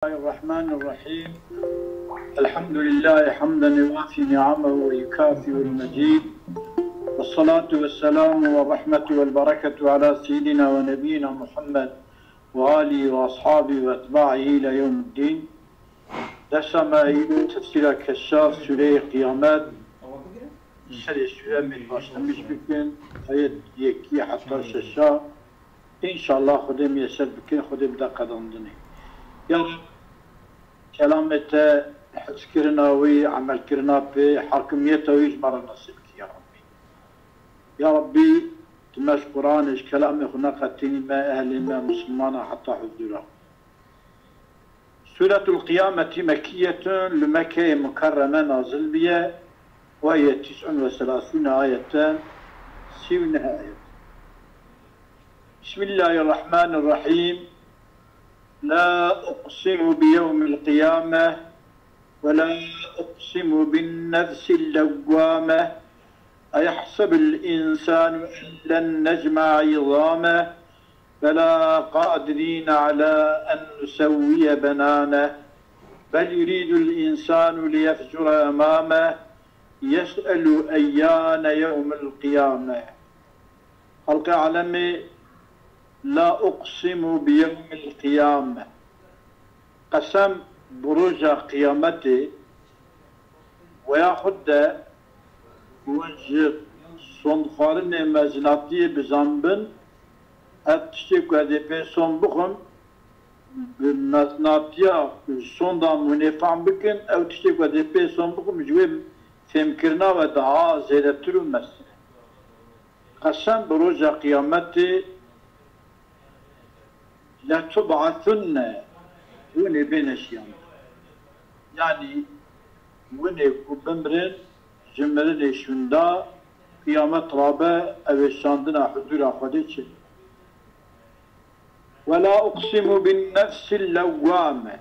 الله الرحمن الرحيم. الحمد لله حمدا يوافي نعمه ويكافئ المجيد، والصلاة والسلام والرحمة والبركة على سيدنا ونبينا محمد وآله وأصحابه وأتباعه إلى يوم الدين. دسما إلى تفسير كشاف سورة قيامات سورة من başlamış bükün ayet yeki hatta şaşa İnşallah خودم يسر بكين خودم دا قدمدني يا كلامته حسكرنا وي عمل كرنا في حاكميته ويجمر نصيبك يا ربي يا ربي تماش قرآن إيش كلام يخنا قتيني ما أهل ما مسلمان حتى حضورا. سورة القيامة مكية لمكة مكرمة نازل بها وهي 39 آية 70 آية. بسم الله الرحمن الرحيم. لا أقسم بيوم القيامة ولا أقسم بالنفس اللوامة أيحسب الإنسان أن لن نجمع عظامه بلى قادرين على أن نسوي بنانه بل يريد الإنسان ليفجر أمامه يسأل أيان يوم القيامة. خلق علمي لا أقسم بيوم القيامة قسم بروج قيامتي ويأخذ وجه صنخارن مزناتي بزنبن أتشتك هذه بيسون بخم بمزناتيا صندا منفعن بكن أو تشتك هذه بيسون بخم جويم فمكرنا ودعا زيادة تلو مسر قسم بروج قيامتي لا تبعثن وني بين اشياء يعني وني كبمرن جمرن شوندا قيامت رابع او شاندنا حضور اخديش. ولا اقسم بالنفس اللوامه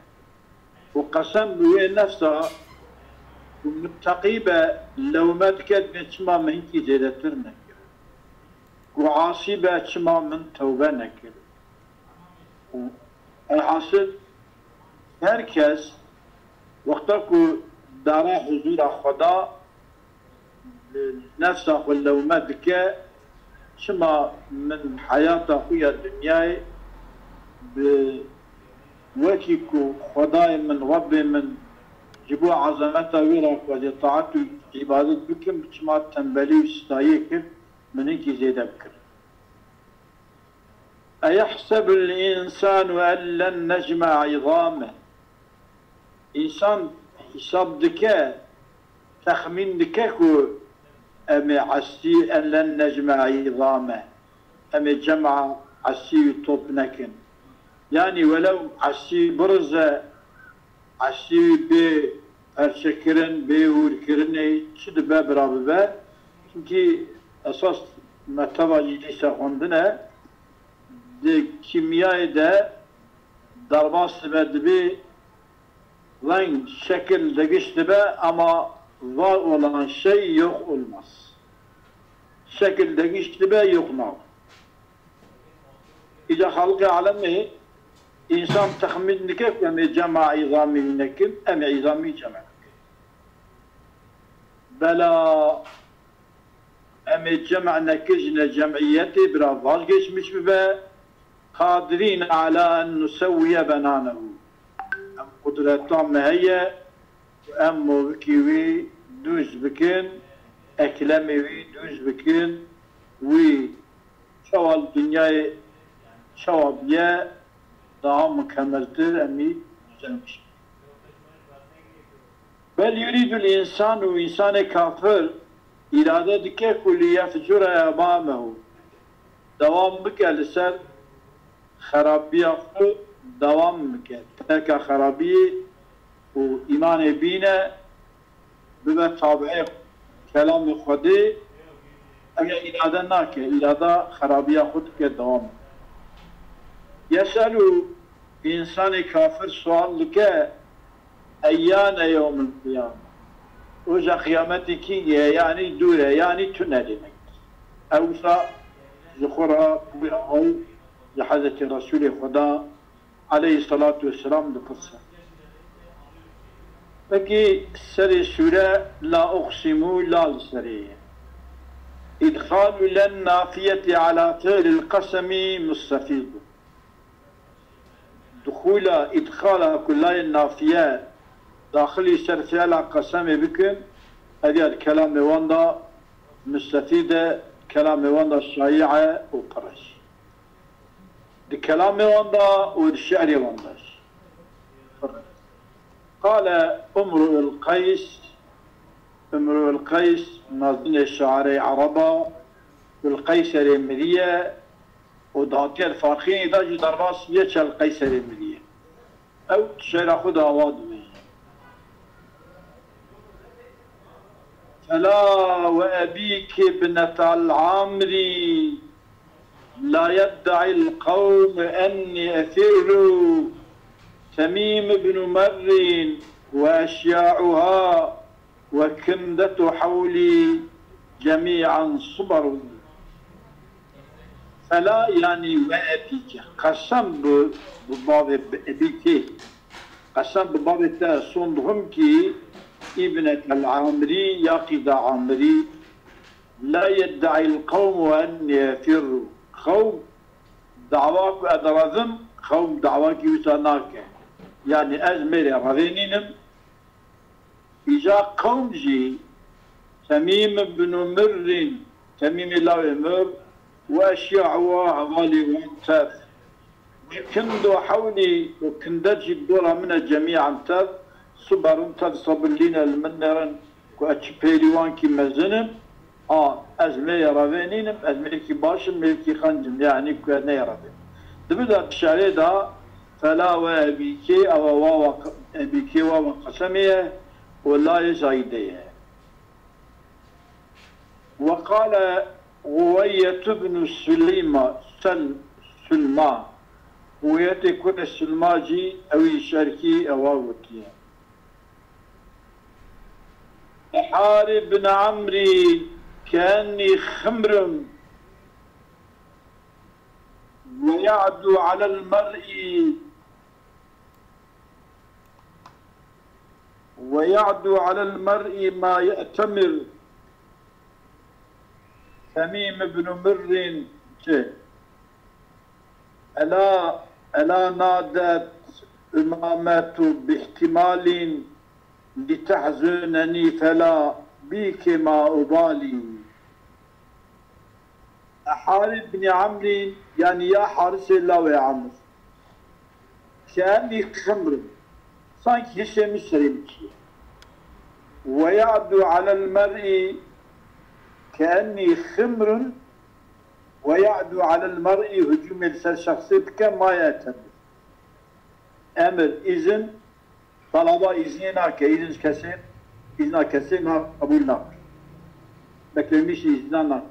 وقسم بوي نفسها متقيبه لومات كد بتشما من كي زيدترنا وعاصبه تشما من توبه نكر. الحاصل herkes وقتكو دارا حضور خدا نفسه واللومات دكا شما من حياة خويا الدنياي بوكيكو خداي من ربي من جبو عظمته ويراك ودي طاعته عبادت بكم شما تنبلي وستايكر من انكي زيدا بكر. أيحسب الإنسان أن لن نجمع عظامه إنسان حساب دكا تخمين دكاكو أمي عسي أن لن نجمع عظامه أمي جمع عسي طوبنكن يعني ولو عسي برزة عسي بي هرشكرن بي وركرني شد باب راببا çünkü أساس ما تبعي ليس عندنا de kimyayı da darbası bedbi renk şekil değiştirme ama var olan şey yok olmaz. Şekil değiştirme yok mu? İza halkı alemi insan tahmin nikef emi cema izami nekim emi izami cema. Bela emi cema nekizne cemiyeti biraz vazgeçmiş mi be? قادرين على أن نسوي بنانه أم قدرتهم هي أم بكيوي دوز بكين أكلمي دوز بكين وي شوال الدنيا شوابيا دعم مكملتر أمي جنبش. بل يريد الإنسان وإنسان كافر إرادة دكي كل يفجر أمامه دوام بك لسر خرابية دوام مكان تلك خرابية وإيمان بينا بما تابعي كلام خدي أجا إرادة ناكي إرادة خرابية خد كدوام. يسأل إنسان كافر سؤال لك أيان يوم القيامة وجا قيامتك يعني دورة يعني تنالي أوسا زخرة بأول لحضرة رسول خدا عليه الصلاة والسلام بقصة بكي سري سورة لا أقسم لا لسري إدخال للنافية على فعل القسم مستفيد دخول إدخال كل النافية داخلي سر فعل قسم بكم هذه الكلام واندا مستفيدة كلام واندا شائعة وقرش الكلام واندا والشعر واندا قال امرؤ القيس ناظرين الشعراء عربا والقيسر المدية ودهاتي الفارخين إذا جي درباس يتشى القيسر المدية أو شعر خد أواد فلا وأبيك ابنة العامري لا يدعي القوم أني أثر تميم بن مر وأشياعها وكندة حولي جميعا صبر فلا يعني وأبيك قسم بباب أبيك قسم بباب التأسون كي ابنة العامري يقظ عامري لا يدعي القوم أن يفروا قوم دعواك أدرذم قوم دعواك يتناك يعني أزمر رذينهم إجا قوم جي تميم بن مر تميم الله مر وأشياعوا عوالي وانتاف وكندوا حولي وكندت الدورة من جميعا تاف صبرون تصب لنا المنرن وأتشبيلوان كي مزنم أزمي رافينينم أزمي كي باشم ملكي خنجم يعني كنا يرافين دبدا بشعري دا فلا وأبيكي أو واو أبيكي واو قسمية ولا يزايدية وقال غوية بن سلمى غوية كل السلماجي أو يشاركي أو أوتيه أحارب بن عمري كأني خمر ويعدو على المرء ما يأتمر تميم بن مر ألا نادت إمامات باحتمال لتحزنني فلا بيك ما أبالي أحارب بن عمرو يعني يا حارس الله يا عمرو كأني خمر sanki yeşemişlerim ki ويعدو على المرء كأني خمر ويعدو على المرء هجوم الشخصية ما يأتمر أمر إذن طلبا إذنك إذن كثير إذن كثير قبول ناك beklemiş iznan nak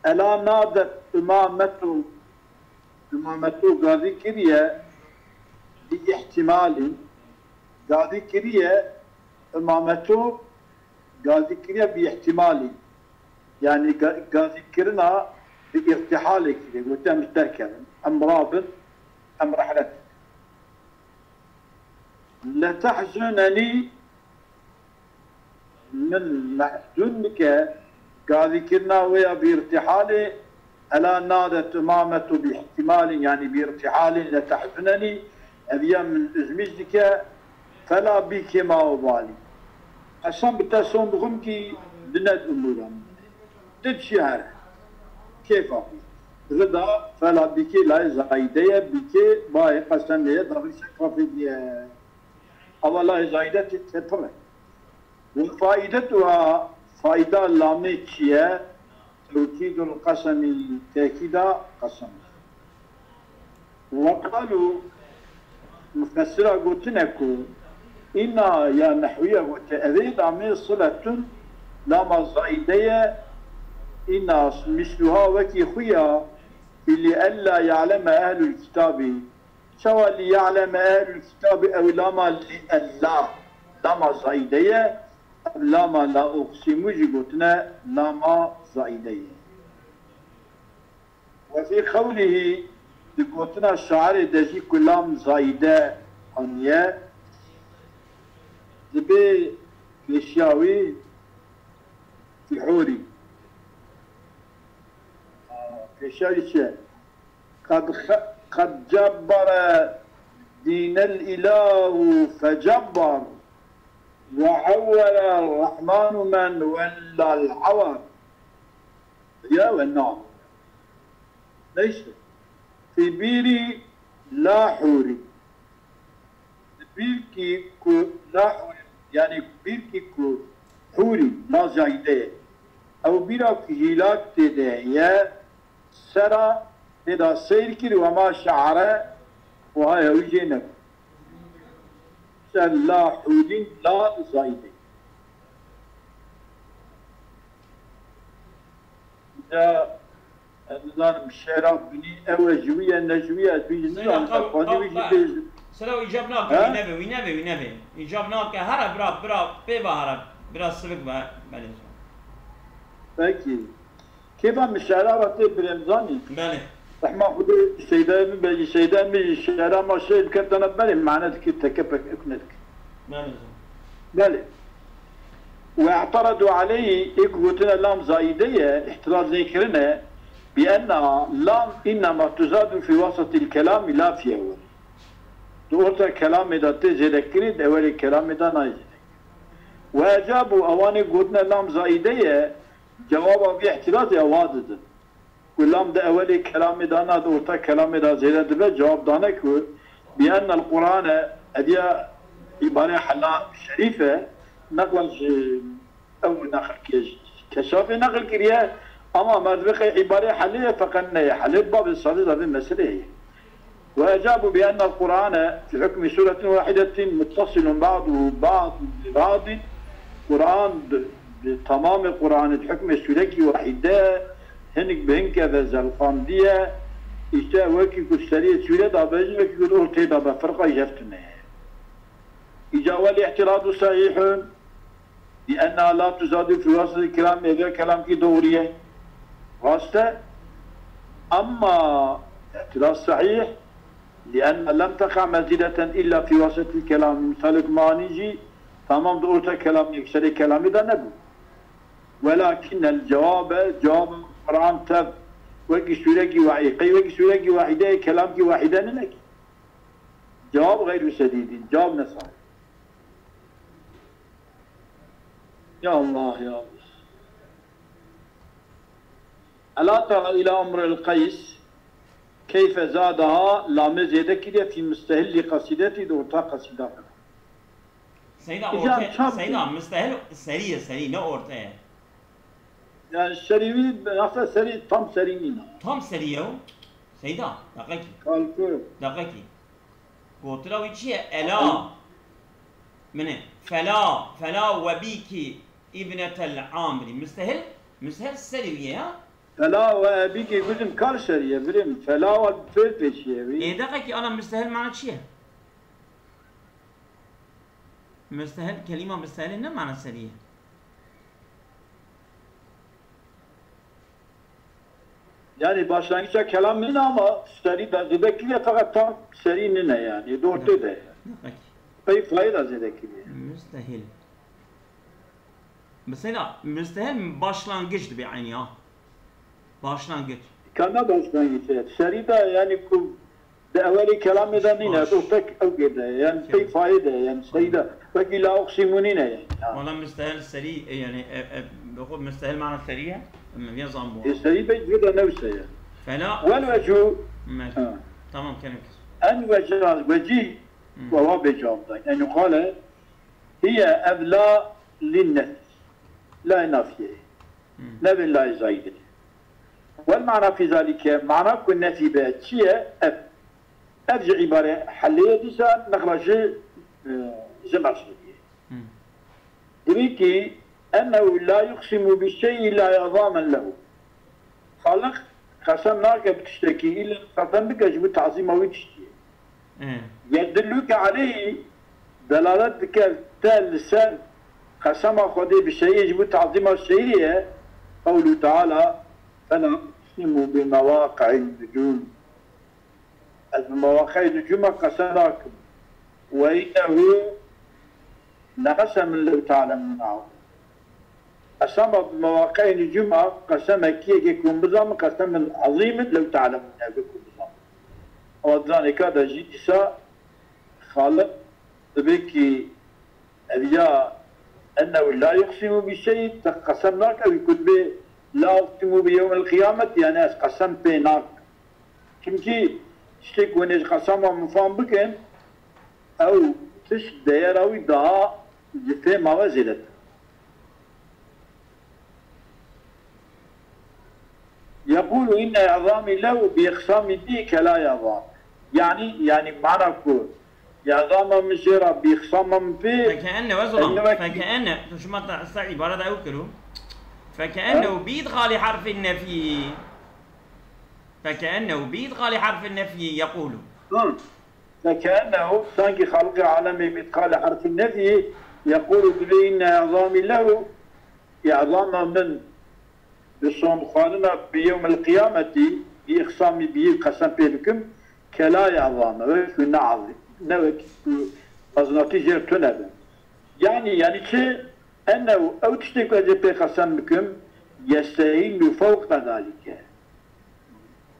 ألا نادت إمامته قاضي كريه باحتمال قاضي كريه إمامته قاضي كريه باحتمال يعني قاضي كرنا بارتحال كريه وتم مستكر أم رابط أم رحلة لا تحزنني من محزنك قاضي كرنا ويا بارتحالي ألا نادت إمامته باحتمال يعني بارتحال لا تحزنني أبيا من أزمجك فلا بك ما أبالي أصلا بتاسون بخمكي دند أمورا تتشهر كيف أبي غدا فلا بك لا زايدة بك باي قسم لي ضرب شكرا في أولا زايدة تتفرق وفائدتها فائدة لامية توكيد القسم تأكيد قسم وقالوا مفسرة قلتنكو إنا يا نحوية وتأذيد عمي صلة لما زايدية إنا مثلها وكي خويا اللي ألا يعلم أهل الكتاب سواء ليعلم أهل الكتاب أو لما لما زايدية لما لا أقسم جبتنا لما زايدية وفي قوله قلتنا الشعر دجي كلام زايدة عنيا زبي كيشاوي في حوري كيشاوي شيء قد جبر دين الإله فجبر وحول الرحمن من ولى العور يا والنعم ليس في بيري لا حوري بيركي كو لا حوري يعني بيركي كو حوري لا زايده او بيرا هيلاك تده يا سرا تدا سير كري وما شعره وهاي وجينك سر لا حوري لا زايده نظام الشارع بني أوجوية نجوية بيجنان أفاني بيجي سلو إجابناك وينبي إجابناك هرب برا بيبا هرب برا سبق بله peki كيف عم الشارع رتي برمزاني بله رحمة خدي سيدان بيجي سيدان بيجي الشارع ما شيء كتنا بله معناته كي تكبك أكنتك بله واعترضوا عليه يقولون لام زايدية احتراز ذكرنا بأن لام إنما تزاد في وسط الكلام لا في أول دورت الكلام إذا تذكرت أول الكلام إذا نايزد وأجابوا أواني قلنا لام زايدية جوابا في احتراز أوادد واللام ده أول الكلام إذا نا دورت الكلام إذا زيدت به جواب دانك بأن القرآن أديا عبارة حلا شريفة نقل أو نقل كشاف نقل كريه أما مرزبق عبارة حلية فقلنا حلية باب الصديق هذه المسألة وأجابوا بأن القرآن في حكم سورة واحدة متصل بعضه ببعض قرآن بتمام القرآن الحكم سورة واحدة هنك بهنك ذا القامدية اشتاء وكي كسرية سورة دابج وكي كل أرتي دابا فرقة يفتنا إجابة الاعتراض صحيح لأنها لا تزاد في وسط الكلام إذا كلام في دورية واسطة أما اعتراض صحيح لأن لم تقع مزيدة إلا في وسط الكلام مثل ما نجي تمام دورة الكلام يكسر الكلام إذا نبو ولكن الجواب جواب القرآن تب وكي سورة واحدة وكي سورة واحدة كلام واحدة لك جواب غير سديد جواب نصحيح يا الله يا الله ألا ترى إلى أمر القيس كيف زادها لا مزيد كده في مستهل قصيدتي دوتا قصيدة سيدا مستهل سري نو أورتا يعني السريوي نفسه سري تام سرينينا تام سريو سيدا دقيقي قلت له ويجي ألا منه فلا وبيك ابنة العامري مستهل سريوية فلا وبيك يقولون كار سرية بريم فلا وفير بيشيه إيه دقيقي أنا مستهل معنى شيء مستهل كلمة مستهل إنه معنى سرية yani başlangıçta kelam nene ama seri de zedekliye fakat tam seri nene yani doğru de. Peki fayda zedekliye. Müstehil. Mesela müstehil başlangıçtı bir aynı ya. Başlangıç. Kana başlangıç. Seri de yani bu de evveli kelam eden nene doğru tek evgede yani peki fayda yani sayıda peki la oksimunine yani. Valla müstehil seri yani بقول مستهل معنى السريع اما فيها ضمبه السريع بيجي نفسه يعني فلا والوجه تمام كلام ان وجه وهو بجواب يعني قال هي أبلى للنفس لا نافية نبي لا زايد والمعنى في ذلك معنى كنا في باتشية أرجع عبارة حلية ديسان نخرج زمر شديد دريكي أنه لا يقسم بالشيء لا إعظاما له خالق قسم ناك بتشتكي إلا قسم بك يجب تعظيمه وتشتكي يدلك عليه دلالتك الثالثة قسم أخذ بشيء يجب تعظيمه الشيء قوله تعالى فلا أقسم بمواقع النجوم المواقع النجوم قسم لكم وإنه لقسم لو تعلمون عظيم. قسم بمواقع الجمعة قسم كي يكون بزام قسم عظيم لو تعلمون بكم بزام. وذلك هذا جيسا خالق بكي أبيا أنه لا يقسم بشيء قسمناك أو يكون به لا أقسم بيوم القيامة يعني قسم بيناك. كمكي شتك ونج قسم مفهوم بكن أو تش ديراوي دا جفه موازلت. يقول إن عظامي له بإقسام ديك لا يعظام. يعني معنى كل يعظام مشيرة بإقسام فيه فكأنه وزن فكأنه شو ما عبارة ده أوكله فكأنه بيدخل حرف النفي فكأنه بيدخل حرف النفي يقول فكأنه سانكي خلق عالمي بإدخال حرف النفي يقول بإن عظامي له يعظام من بصوم خالنا بيوم القيامة بإقسام بقسم بكم كلا يعظام ويكو نعظم نوك أزناتي جيرتنا يعني شيء أنه أو تشتكوا أجل قسم بكم يستهين فوق ذلك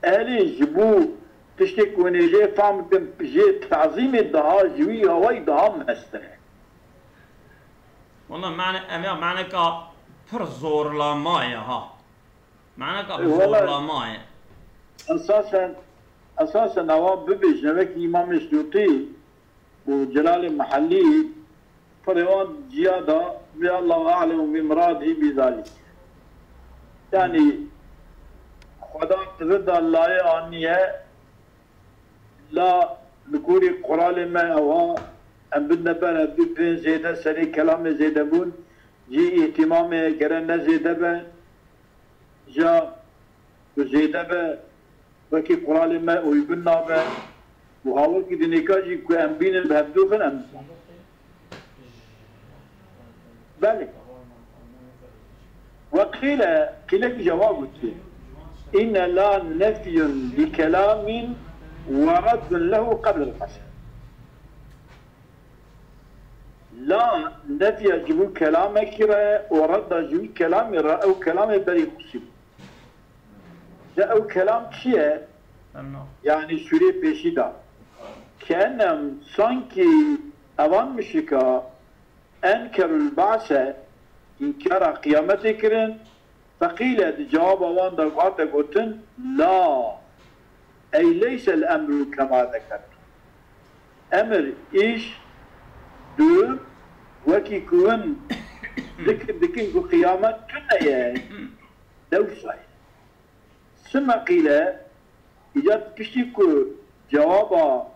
أهلي جبو تشتكوا نجي فهمتم جي تعظيم الدعاء جوي هواي دعاء مسترح والله معنى كا فرزور لا مايا ها معنى كا فرزور لا مايا أساسا نواب ببش نوك إمام السيوطي وجلال المحلي فريوان زيادة بالله أعلم بمراده بذلك يعني خدا ترد الله عنية لا بكوري قرال ما هو أم بدنا بنا بين زيادة سري كلام زيادة بون جي اهتمام كرنا زيادة بن جا زيادة بن وكي قرال ما ويبنا بن وهاول كي دنيكاجي كو أم بين بهدو فن أم بله وقيل جواب إن لا نفي لكلام ورد له قبل القسم لا نفي جبو كلامك ورد جبو كلام أو كلام بري قسم أو كلام شيء يعني سوري بيشيدا كأنهم سانكي أوان مشكا أنكر البعث إنكار قيامته كرن فقيل جواب أوان دقات قلتن لا أي ليس الأمر كما ذكرت أمر إيش دو وكي كون ذكر قيامة كنا دوسة ثم قيل إجاد كشتكو جواب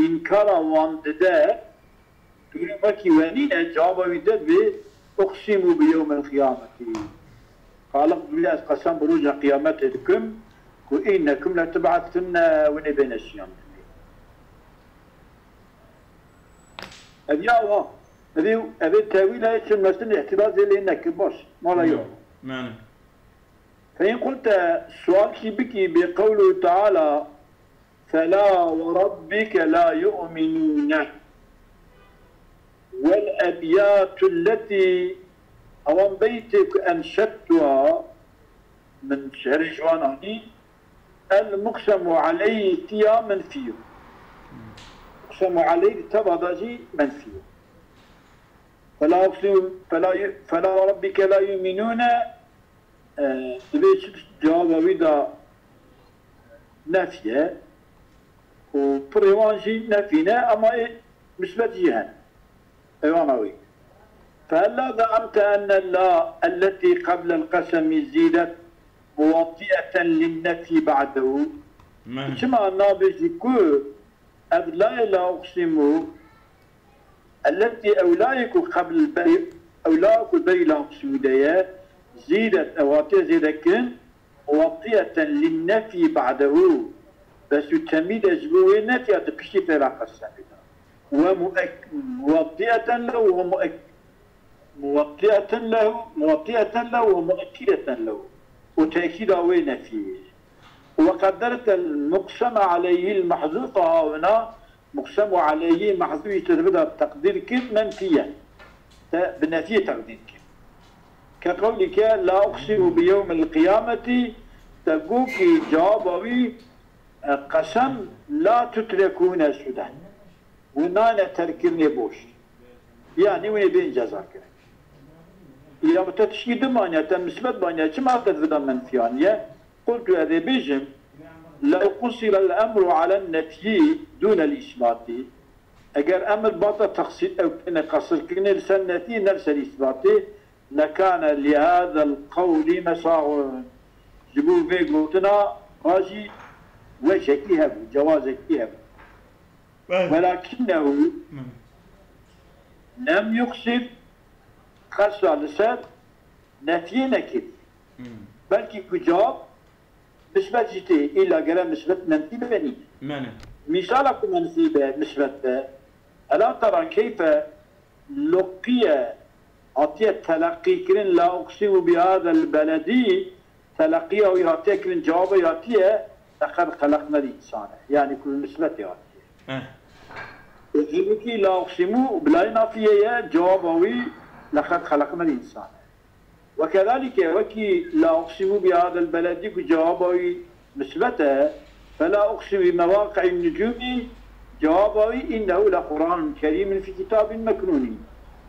إنكار أوان دده تقول مكي وانين جواب ويدد أقسم بيوم القيامة قال بالله قسم بروج قيامتكم وإنكم لتبعثن ونبين الشيام أبيعوا أبي التأويل هاي مثل اعتراض لأنك باش ما لا يوم معنى فإن قلت السؤال كي بكي بقوله تعالى فلا وربك لا يؤمنون والأبيات التي أوان بيتك أنشدتها من شعر جواناني المقسم عليه تيا منفيه مقسم عليه تبادجي منفيه فلا وربك لا يؤمنون تبيش جواب ويدا نافية وبريوانجي نافينا أما مثبت جهن ايوانوي فهلا زعمت ان الله التي قبل القسم زيدت موطئة للنفي بعده كما النابج يقول أذ لا أقسم التي أولايك قبل البيع أولايك البيع لا أقسم ديا زيدت أواتي زيدكن موطئة للنفي بعده بس تميد أجبوه نفي أتبشي في راق السنة وموطئة له موطئة له ومؤكدة له وتأكيد وين فيه وقدرت المقسم عليه المحذوف هنا مقسم عليه محذوف تبدا التقدير كيف منفيا بنفي تقدير كقولك لا أقسم بيوم القيامة تقولك جوابي قسم لا تتركون سدى ونانا تركني بوش يعني وين بين جزاك إذا بتشيد مانيا تمسبت مانيا كما تفضل منفيانية قلت هذا بيجم لو قصر الأمر على النفي دون الإثبات أجر أمر باطل تقصير أو كنا قصر كنا لسنتي نفس الإثبات لكان لهذا القول مساغ جبوا بيقولتنا راجي وشكيها جوازكيها ولكنه لم يقصد خاصة لسان نفي نكد بلكي كجاب مثبت جتي إلا قال مثبت منفي بني مثالك منفي مثبت ألا ترى كيف لقي أعطي تلقي كرن لا أقسم بهذا البلدي تلقيه ويعطي كرن جوابه يعطيه لقد خلقنا الإنسان يعني كل مثبت يعطيه يجيبكي لا أقسم بلا نافية جوابه لقد خلقنا الإنسان وكذلك وكي لا أقسم بهذا البلد جوابه مثبته فلا أقسم بمواقع النجوم جوابه إنه لقرآن كريم في كتاب مكنون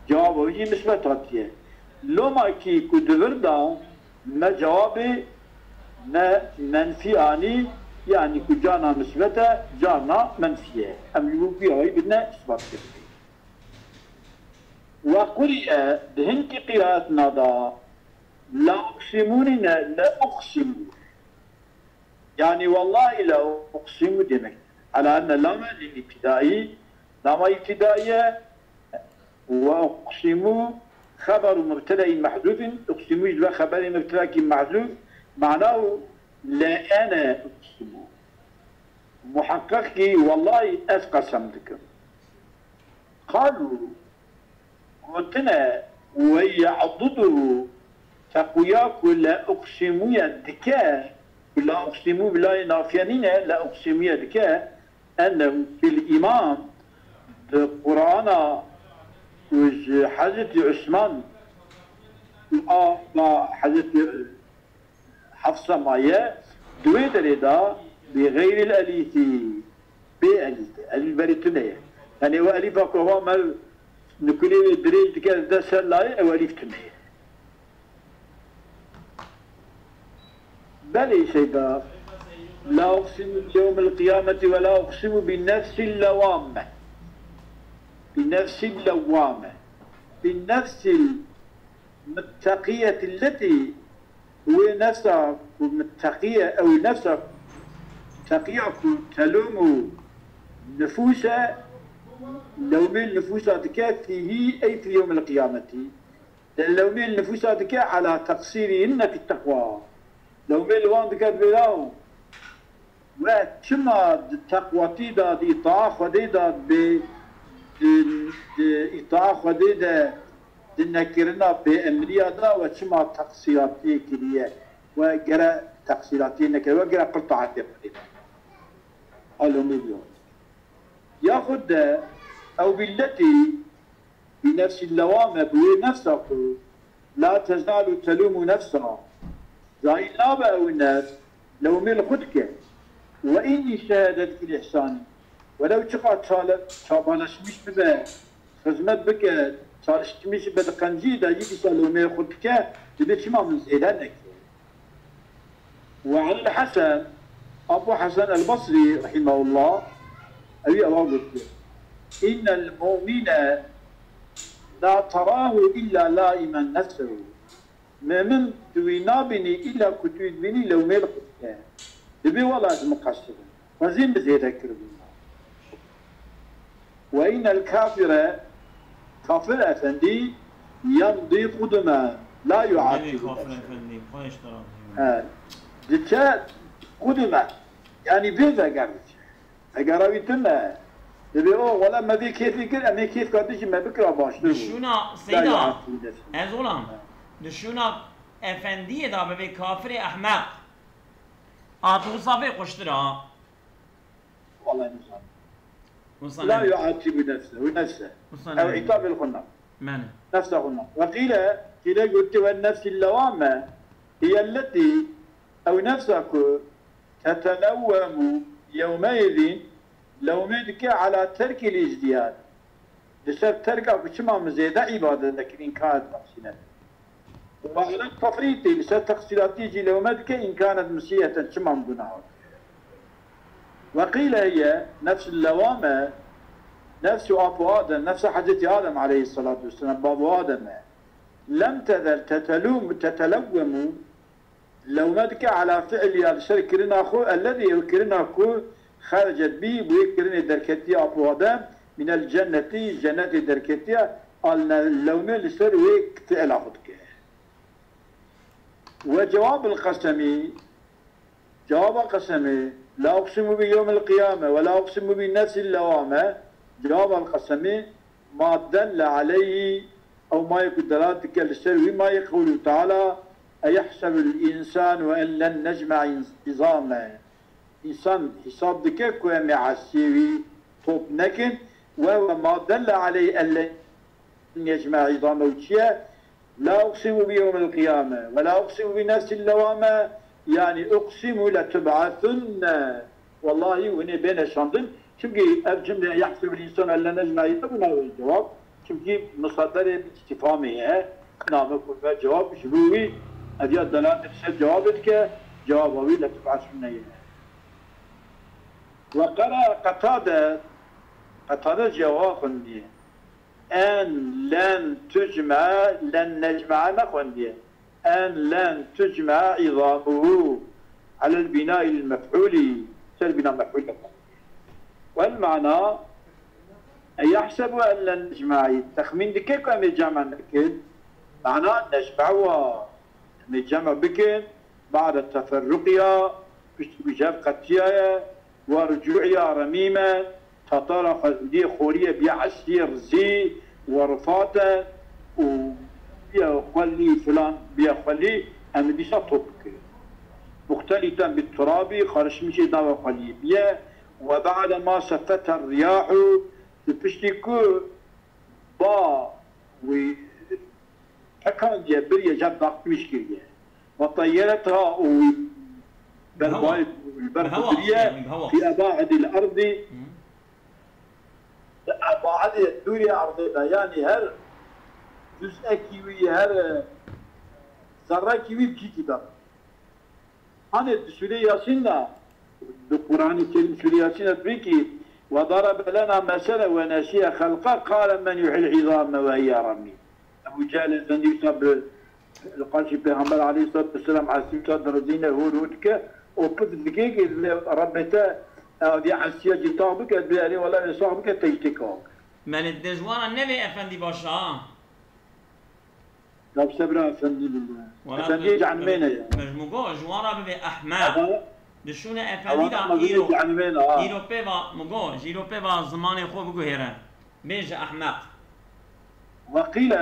جوابه مثبته لو ما كي كدوردا ما جوابه ما منفياني يعني كجانا مثبته جانا منفيه أم يوفي بدنا إثبات وقرئ بهنك قراءة نضا لا أقسمون لا أقسم يعني والله لا أقسم دمك على أن لام الابتدائي لام ابتدائية وأقسم خبر مبتدأ محذوف أقسم يجب خبر مبتدأ محذوف معناه لا أنا أقسم محقق والله أقسمتك قالوا قلتنا ويعضده تقوياك لا أقسم يدك لا أقسم بلا نافيانين لا أقسم يدك أن في الإمام القرآن حضرت عثمان حضرت حفصة مايا دويت رضا بغير الأليف بأليف البريتونية يعني وأليفك هو مال نكوني دريج كذا ده سلاي أو أليف تنية بل سيدا لا أقسم بيوم القيامة ولا أقسم بالنفس اللوامة بالنفس اللوامة بالنفس المتقية التي هو نفسها متقية أو نفسها تقية تلوم نفوسها لومي النفوسات فيه أي في يوم القيامة لومي النفوسات على تقصيرهن في التقوى لومي الوان دكات بلاو وكما التقوى تيدا دي إطاعة خديدا إطاعة خديدا دنكرنا بأمريا دا وكما تقصيراتي كريه وقرأ تقصيراتي نكرا وقرأ قلطعاتي قريبا اللومي اليوم ياخذ أو بالتي بنفس اللوامة بوي نفسك لا تزال تلوم نفسها زي النابة أو الناس لو ميل خدك وإني شهدت الإحسان ولو تقع تابانش مش ببا خزمت بك صارش مش بدقنجيدة يجي لو ميل خدك تبيت ما من زيدانك وعن الحسن أبو حسن البصري رحمه الله أبي أقول إن المؤمن لا تراه إلا لائما نفسه ما من توينابني إلا كتويد بني لو ميل خدك تبي ولا مقصر وزين بزيدك ربنا وإن الكافر كافر أفندي يمضي قدما لا يعاتب كافر أفندي خايش ترى قدما يعني بيذا قرد أقراوي تما تبي ولا ما بي كيف يقول أمي كيف قديش ما بكرة باش دشونا سيدا أزولان دشونا أفندي دا ببي كافر أحمق صافي قشترا والله نصاب لا يعاتب نفسه ونفسه أو عتاب الخنا معنى نفس هنا. وقيل قلت والنفس اللوامة هي التي أو نفسك تتلوم يومئذ لومتك على ترك الازدياد بسبب تركها بشما مزيدة عبادتك إن كانت محسنة، وعلى التفريط بسبب تقصيراتي لومتك إن كانت مسيئة شما مبناها. وقيل هي نفس اللوامة نفس أبو آدم، نفس حضرة آدم عليه الصلاة والسلام بابو آدم، لم تزل تتلوم لومتك على فعل الشر كرنا أخو الذي يكرنا أخو خرجت به ويكرنا دركتي أبو آدم من الجنة جنة دركتي اللوم الشر ويكفعل أخذك. وجواب القسم جواب القسم لا أقسم بيوم القيامة ولا أقسم بالنفس اللوامة. جواب القسم ما دل عليه أو ما يكون دلالتك للسر وما يقول تعالى أيحسب الإنسان وأن لن نجمع عظامه. إنسان حساب دكك ومع السيوي طوب نكن وهو ما دل عليه أن لن يجمع عظامه وشيء. لا أقسم بيوم القيامة ولا أقسم بنفس اللوامة يعني أقسم لتبعثن والله وني بين شاندن çünkü الجملة يحسب الإنسان أن لن نجمع عظامه الجواب çünkü مصدر استفهامية نعم كل جواب شبوي أدي الدلالة جوابك جوابه لتبعثن. وقرأ قتادة جواب دي أن لن تجمع لن نجمع نخون دي أن لن تجمع عظامه على البناء المفعول سالبناء مفعول. والمعنى يحسب أن لن نجمع تخمين دي كيف أم يجمع نكد معناه نجمعها نجمع بكن بعد التفرقية بشفقتها ورجوعها رميمة تطرق دي خورية بيعسير زي ورفاتا وبيخلي فلان بيخلي أم دي شطبك مختلطا بالتراب خرج مشي داوى خلي بيه. وبعد ما سفتها الرياح تبشتكو با و حكان دي بريا جاب ضغط مشكلة وطيرتها بالبرية في أباعد الأرض أباعد الدنيا أرضنا يعني هر جزء كيوي هر ذرة كيوي بجيتي بقى. هذا سورة ياسين القرآن الكريم سورة ياسين بريكي وضرب لنا مثلا ونسي خلقه قال من يحيي العظام وهي رميم. أبو جهل الذي يصاب القاشي بيغمبر عليه الصلاة والسلام على السلطة درزينه هورودك وقف دقيق ربته دي عسيا جتابك أدبيري ولا يصابك تيجتكوك. من الدجوان النبي أفندي باشا طب سبرا أفندي بالله أفندي جعن مينة يا مجموعة جوارا ببي أحمد دشونه أفندي دا إيرو بيبا مجموعة جيرو بيبا زمان خوب بقو هيران بيج أحمد. وقيل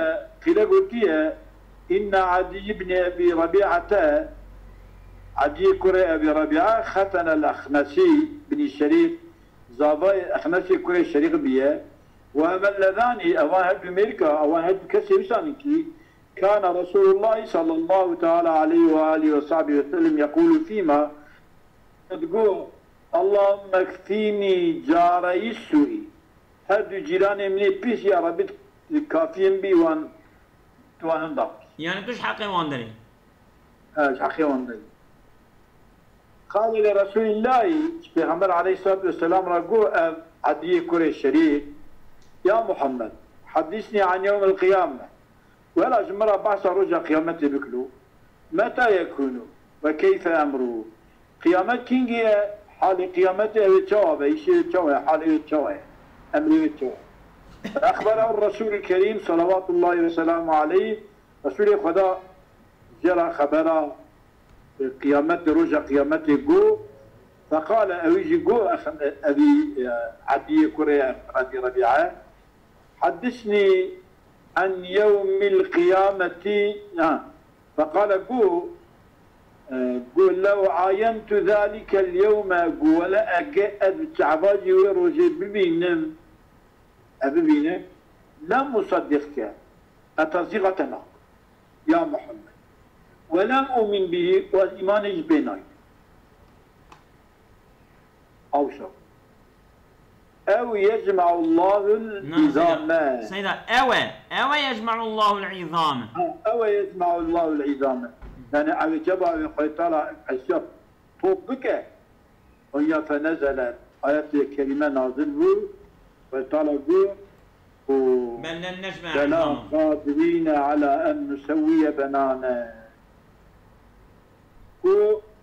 قلت إن عدي بن أبي ربيعة عدي كري أبي ربيعة ختن الأخنسي بن الشريف زاضي أخنسي كري الشريف بيه وهما اللذان أواهد بميركا أواهد بكسي بسانكي كان رسول الله صلى الله تعالى عليه وآله وصحبه وسلم يقول فيما تقول اللهم اكفيني جاري السوء هذا جيراني مني بيس يا ربي كافيين بي وان هندق يعني توش حقي واندري حقي واندري. قال لرسول الله پیغمبر عليه الصلاة والسلام رجو عدي كري الشريف يا محمد حدثني عن يوم القيامة ولا جمرة بعث رجع قيامته بكلو متى يكون وكيف أمره. قيامة كينجي حال قيامته يتشوى يشير يتشوى حال يتشوى أمره يتشوى. أخبره الرسول الكريم صلوات الله وسلامه عليه رسول خدا جرى خبره قيامته رجع قيامته جو فقال أويجي جو أبي عدي كري أبي ربيعة حدثني عن يوم القيامة فقال جو لو عاينت ذلك اليوم ولا أجأد تعباجي ورجي ببينم لم أصدقك أتصيغتنا يا محمد ولا أؤمن به والإيمان يجبيناي أو شو أو يجمع الله العظام سيدة أو يجمع الله العظام أو يجمع الله العظام يعني على جبل قيطرة الشب طبك وهي فنزلت آيات الكريمة نازل وطلبوا بل لن نجمع بلا عظامه قادرين على أن نسوي بنانا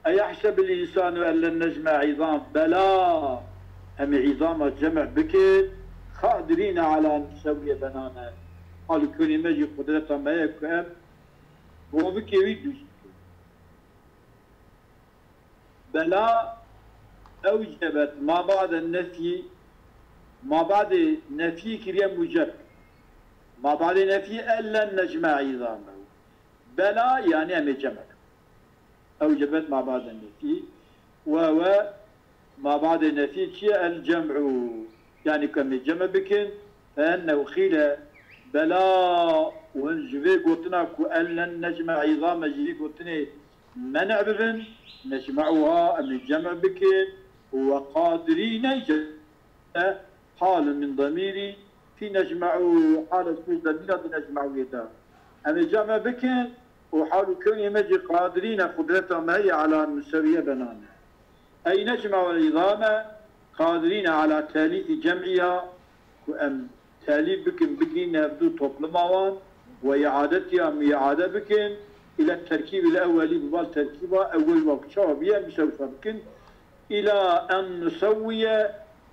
أيحسب الإنسان أن لن نجمع عظام بلا أم عظام الجمع بك قادرين على أن نسوي بنانا قالوا كل ما يجي قدرة ما يكون هو بك يريد بلا أوجبت ما بعد النفي ما بعد نفي كريم موجب ما بعد نفي ألا نجمع عظامه بلا يعني أم جمع أوجبت ما بعد النفي وهو ما بعد النفي شيء الجمع يعني كم الجمع بكن فأنه خيل بلا ونجبي قلتنا ألا نجمع عظام جبي قلتنا منع ببن نجمعها أم الجمع بكن وقادرين حال من ضميري في نجمعه حال اسمه ضمير نجمعه يدا أم الجمع بكن وحال كون يمجي قادرين قدرتهم هي على أن نسوي بنانا أي نجمع العظام قادرين على تاليف جمعها وأم تاليف بكن بكين يبدو طبلماوان وإعادتها أم إعادة بكن إلى التركيب الأولي ببال تركيبها أول وقت شعبية مسوفة بكن إلى أن نسوي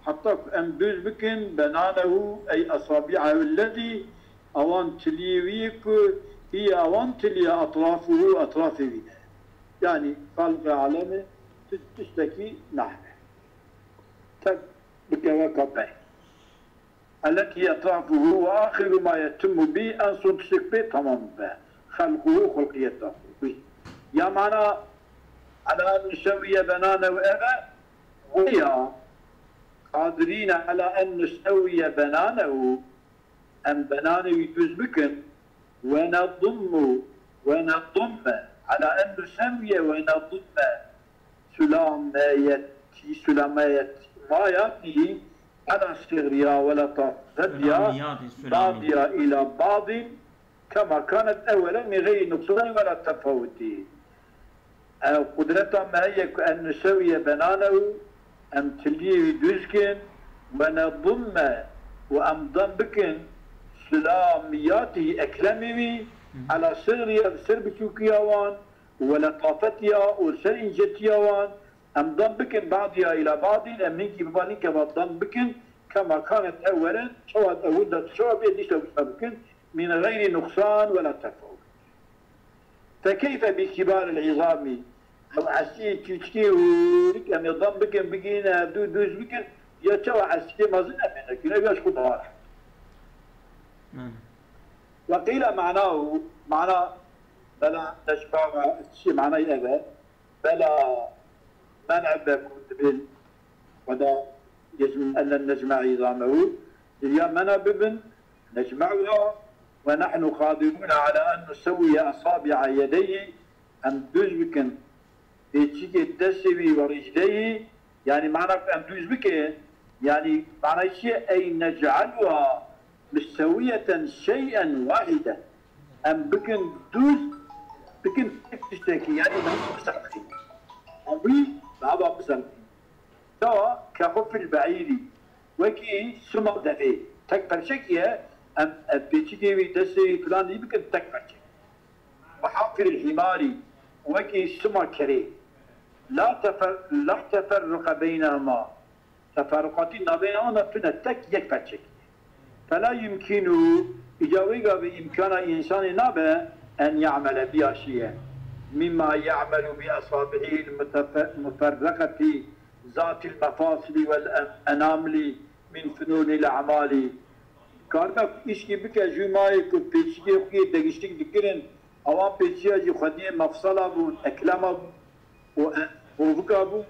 حتى أن دوز بكن بنانه أي أصابعه الذي أوان تليويك هي أوان تلي أطرافه أطراف بنا يعني خلق علامة تشتكي نحن بكوكبه التي أطرافه وآخر ما يتم به أن صدق به تمام به خلقه خلقيته يا معنى على أن نسوي بنانه وأبا ويا قادرين على أن نسوي بنانه أم بنانه يجوز بكن ونضم على أن نسوي ونضم سلامية ما يأتي على صغرها ولا تفضيها بعضها إلى بعض كما كانت أولا من غير نقصان ولا تفاوت قدرتها ما هي أن نسوي بنانه أم تليه دوزكن ونضم وأمضم بكن سلامياته أكلمي على صغرها سر بشوكياوان ولطافتها وسر إنجتياوان أمضم بكن بعضها إلى بعض أمينك ببالك وضم بكن كما كانت أولا شواد أولا شواد يديش بكن من غير نقصان ولا تفاوت فكيف بكبار العظام أو عسي تشكي ولك أن يضم بكن بقينا دوز بكن يتوى عسي مازلنا منك لا يشكو ضارح وقيل معناه معنى بلا نشبع الشيء معناه إذا بلا منع بكتب ودا يجب أن نجمع عظامه إذا منع ببن نجمعها ونحن قادرون على أن نسوي أصابع يديه أم دوز بكن بيتشيك الدسوي ورجليه يعني معنى أم دوز بكن يعني معنى شيء أي نجعلها مستوية شيئا واحدا أم بكن دوز بكن تشتكي يعني ما بسرقي أمي ما بسرقي سواء كخف البعيري وكي سمر دفي تكبر شكية أم بيتشكي دسي فلان يمكن تكبر شكية وحافر الحماري وكي سمر كري لا تفرق بينهما تفرقات بينهما تنتك يكبر شكية فلا يمكن إجابة بإمكان إنسان نابع أن يعمل بها شيئا مما يعمل بأصابعه المفرقة ذات المفاصل والأنامل من فنون الأعمال كاربك إشكي بك جماعك وبيشكي خوي دقشتك دكرن أوان بيشكي جي خديه مفصلة بون أكلمة وفقا بون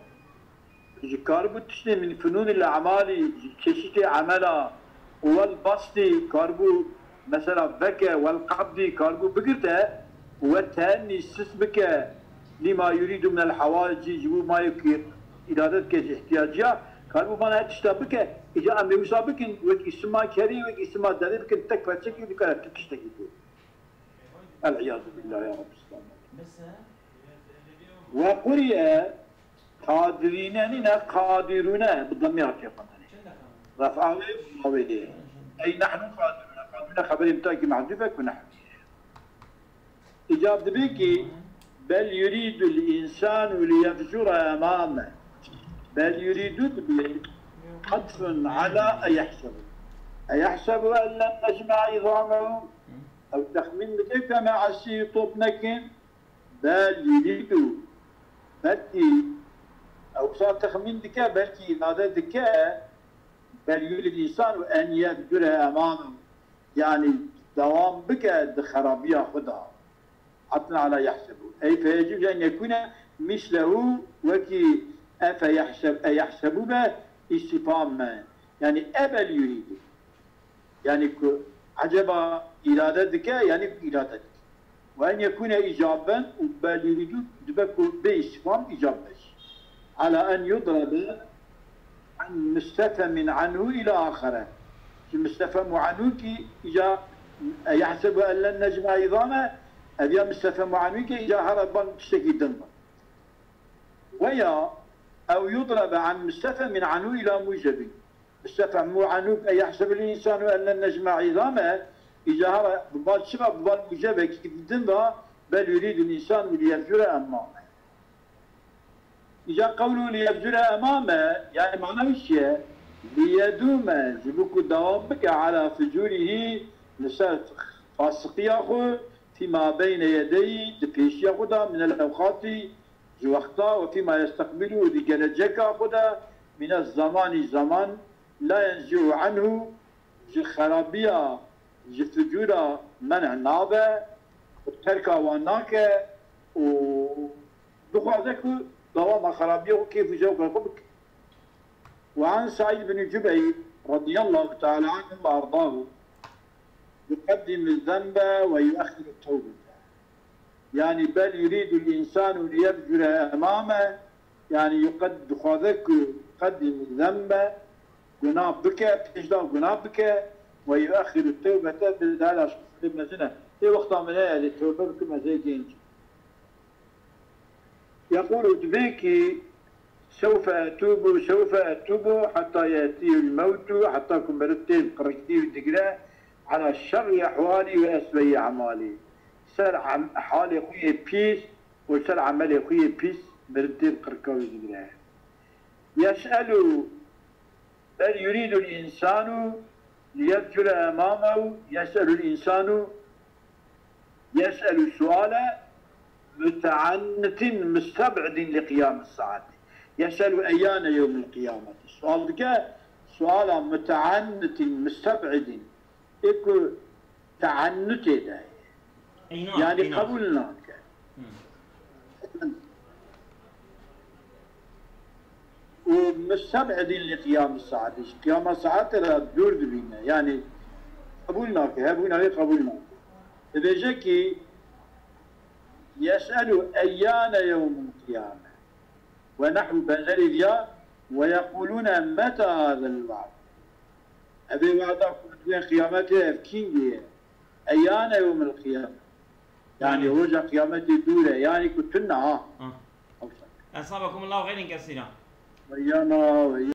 كاربو تشني من فنون الأعمال كشتي عملا والبسط كاربو مثلا بك والقبض كاربو بقرته والتاني سس بك لما يريد من الحوائج يجيبوا ما يكير إرادتك احتياجها كاربو ما تشتبك إذا أمي مسابقين وك اسمها كري وك اسمها دليل كن تكفى تشكي بك تكشتكي العياذ بالله يا رب السلام. وقرئ قادرين أننا قادرون بالضمير كيف رفعه وويليه أي نحن قادرون خبر امتاكي محذوفك ونحن إجابة بيكي بل يريد الإنسان ليفجر أمامه بل يريد قطف على أيحسب أن لن نجمع عظامه أو تخمين لك مع السيطوب نكن بل يريد بلكي أو صار تخمين دكا بلكي هذا دكا بل يريد الإنسان أن يفجر أمامه يعني دوام بك الخرابية خدها عطنا على يحسبه أي فيجب أن يكون مثله وكي أيحسب به استفهام يعني أبل يريد يعني عجب إرادتك يعني إرادتك وأن يكون إجابا بل يريد دبكو باستفهام إجابة على أن يضرب عن مستفهم عنه إلى آخره مستفهم عنه كي إجا يحسب أن لن نجمع عظامه أبيا مستفهم عنه كي إجا هربان بشكل دنبا ويا أو يضرب عن مستفهم عنه إلى موجب مستفهم عنه أي يحسب الإنسان أن لن نجمع عظامه إجا هربان شباب بان موجب كي دنبا بل يريد الإنسان ليفجر أمامه إجا قوله ليفجر أمامه يعني معناه الشيء ليدوم جبوك دوامك على فجوره لسات فاسق ياخو فيما بين يدي دبيش ياخودا من الأوقات جوختا وفيما يستقبله دجلجك ياخودا من الزمان لا ينزع عنه خرابية فجورا منع نابه وتركا واناك ودخوازك دوام خرابية كيف جوك الخبك. وعن سعيد بن جبير رضي الله تعالى عنه وأرضاه يقدم الذنب ويؤخر التوبة يعني بل يريد الإنسان ليفجر أمامه يعني يقدم الذنب قناه بك تجدر قناه بك ويؤخر التوبة بالدالة شخص ابن سنة في وقت من هذه التوبة بكما زي جينج يقول دبيكي سوف أتوب حتى يأتي الموت حتى أكون مرتين قرقتي ودقلا على شر أحوالي وأسوأ أعمالي سر حالي أخوي بيس وسر عملي أخوي بيس مرتين قرقتي ودقلا يسأل بل يريد الإنسان ليفجر أمامه يسأل سؤالا متعنت مستبعد لقيام الساعة يسأل أيان يوم القيامة السؤال ذكاء سؤال متعنت مستبعد إكو تعنت ده يعني قبولنا ومستبعد لقيام الساعة قيام الساعة ترى دور بينا يعني قبولنا قبولنا إذا جاكي يسأل أيان يوم القيامة ونحو بنزل ويقولون متى هذا الوعد أبي وعدك بين قيامته أفكين أيان يوم القيامة يعني رجع قيامته دولة يعني كنتنا أصابكم الله خيرا كثيرا ويانا